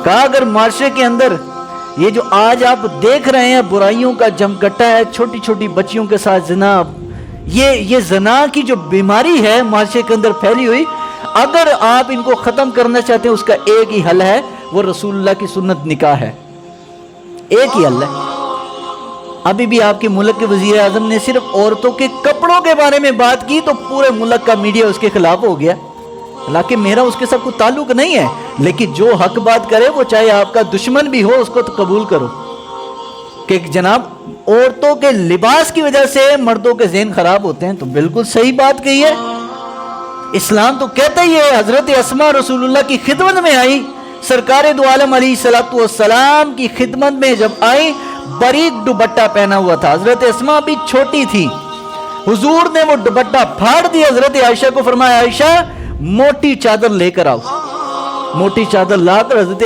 کہا اگر معاشرے کے اندر یہ جو آج آپ دیکھ رہے ہیں برائیوں کا جمکٹا ہے، چھوٹی چھوٹی بچیوں کے ساتھ زنا، یہ زنا کی جو بیماری ہے معاشرے کے اندر پھیلی ہوئی، اگر آپ ان کو ختم کرنا چاہتے ہیں اس کا ایک ہی حل ہے، وہ رسول اللہ کی سنت نکاح ہے، ایک ہی حل ہے۔ ابھی بھی آپ کے ملک کے وزیر اعظم نے صرف عورتوں کے کپڑوں کے بارے میں بات کی تو پورے ملک کا میڈیا اس کے خلاف ہو گیا، حالانکہ میرا اس کے ساتھ کوئی تعلق نہیں ہے، لیکن جو حق بات کرے وہ چاہے آپ کا دشمن بھی ہو اس کو تو قبول کرو کہ جناب عورتوں کے لباس کی وجہ سے مردوں کے ذہن خراب ہوتے ہیں، تو بالکل صحیح بات کہی ہے۔ اسلام تو کہتا ہی ہے، حضرت اسماء رسول اللہ کی خدمت میں آئی، سرکار دو عالم علیہ السلام کی خدمت میں جب آئی، باریک دوپٹہ پہنا ہوا تھا، حضرت اسماء بھی چھوٹی تھی، حضور نے وہ دوپٹہ پھاڑ دیا، حضرت عائشہ کو فرمایا عائشہ موٹی چادر لے کر آؤ، موٹی چادر لا کر حضرت